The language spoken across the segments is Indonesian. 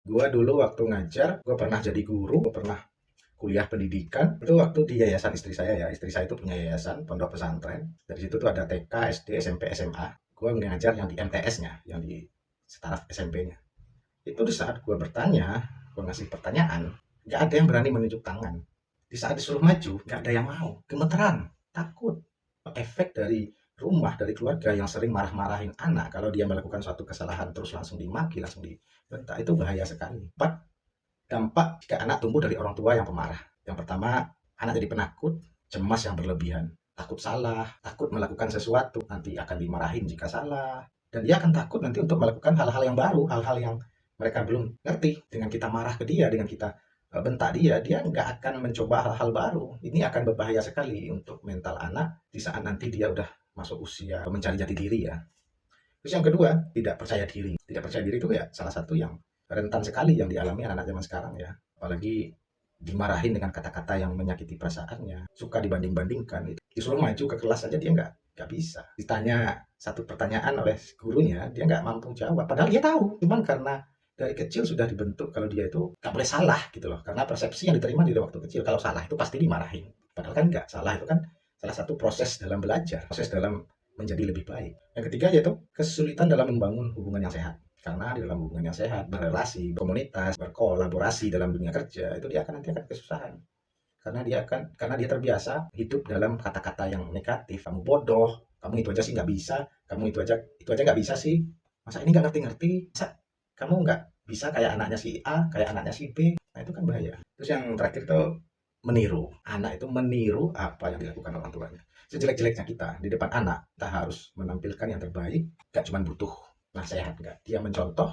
Gua dulu waktu ngajar, gua pernah jadi guru, gua pernah kuliah pendidikan. Itu waktu di yayasan istri saya ya. Istri saya itu punya yayasan pondok pesantren. Dari situ tuh ada TK, SD, SMP, SMA. Gua ngajar yang di MTS-nya, yang di staraf SMP-nya. Itu di saat gua bertanya, gua ngasih pertanyaan, nggak ada yang berani menunjuk tangan. Di saat disuruh maju, nggak ada yang mau. Gemeteran, takut. Efek dari rumah, dari keluarga yang sering marah-marahin anak kalau dia melakukan suatu kesalahan terus langsung dimaki, langsung dibentak, itu bahaya sekali. Empat, dampak jika anak tumbuh dari orang tua yang pemarah. Yang pertama, anak jadi penakut, cemas yang berlebihan, takut salah, takut melakukan sesuatu, nanti akan dimarahin jika salah, dan dia akan takut nanti untuk melakukan hal-hal yang baru, hal-hal yang mereka belum ngerti. Dengan kita marah ke dia, dengan kita bentak dia nggak akan mencoba hal-hal baru. Ini akan berbahaya sekali untuk mental anak di saat nanti dia udah masuk usia mencari jati diri ya. Terus yang kedua, tidak percaya diri. Tidak percaya diri itu ya salah satu yang rentan sekali yang dialami anak-anak zaman sekarang ya. Apalagi dimarahin dengan kata-kata yang menyakiti perasaannya, suka dibanding-bandingkan. Disuruh maju ke kelas aja dia nggak bisa. Ditanya satu pertanyaan oleh gurunya, dia nggak mampu jawab. Padahal dia tahu, cuman karena dari kecil sudah dibentuk kalau dia itu nggak boleh salah gitu loh. Karena persepsi yang diterima dari waktu kecil, kalau salah itu pasti dimarahin. Padahal kan nggak, salah itu kan salah satu proses dalam belajar, proses dalam menjadi lebih baik. Yang ketiga yaitu kesulitan dalam membangun hubungan yang sehat. Karena di dalam hubungan yang sehat, berrelasi, komunitas, berkolaborasi dalam dunia kerja, itu dia akan nanti akan kesusahan. Karena dia terbiasa hidup dalam kata-kata yang negatif. Kamu bodoh, kamu itu aja sih nggak bisa, kamu itu aja nggak bisa sih. Masa ini nggak ngerti-ngerti? Masa kamu nggak bisa kayak anaknya si A, kayak anaknya si B? Nah itu kan bahaya. Terus yang terakhir tuh meniru. Anak itu meniru apa yang dilakukan orang tuanya. Sejelek-jeleknya kita di depan anak, kita harus menampilkan yang terbaik. Gak cuma butuh nasihat, enggak. Dia mencontoh,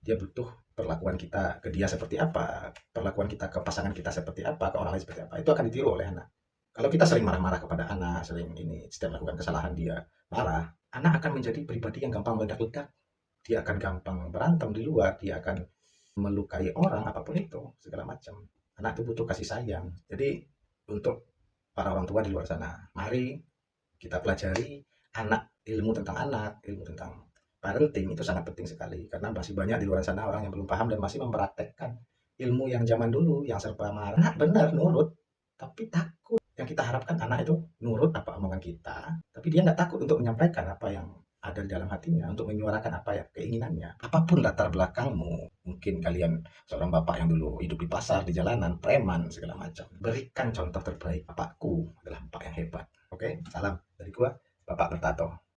dia butuh perlakuan kita ke dia seperti apa, perlakuan kita ke pasangan kita seperti apa, ke orang lain seperti apa. Itu akan ditiru oleh anak. Kalau kita sering marah-marah kepada anak, sering ini setiap melakukan kesalahan dia marah, anak akan menjadi pribadi yang gampang meledak-ledak. Dia akan gampang berantem di luar, dia akan melukai orang apapun itu segala macam. Anak itu butuh kasih sayang. Jadi untuk para orang tua di luar sana, mari kita pelajari ilmu tentang parenting itu sangat penting sekali karena masih banyak di luar sana orang yang belum paham dan masih mempraktekkan ilmu yang zaman dulu yang serba marah. Anak benar nurut, tapi takut. Yang kita harapkan anak itu nurut apa omongan kita, tapi dia nggak takut untuk menyampaikan apa yang ada di dalam hatinya, untuk menyuarakan apa ya keinginannya. Apapun latar belakangmu, mungkin kalian seorang bapak yang dulu hidup di pasar, di jalanan, preman, segala macam. Berikan contoh terbaik. Bapakku adalah bapak yang hebat. Oke, salam dari gua, Bapak Bertato.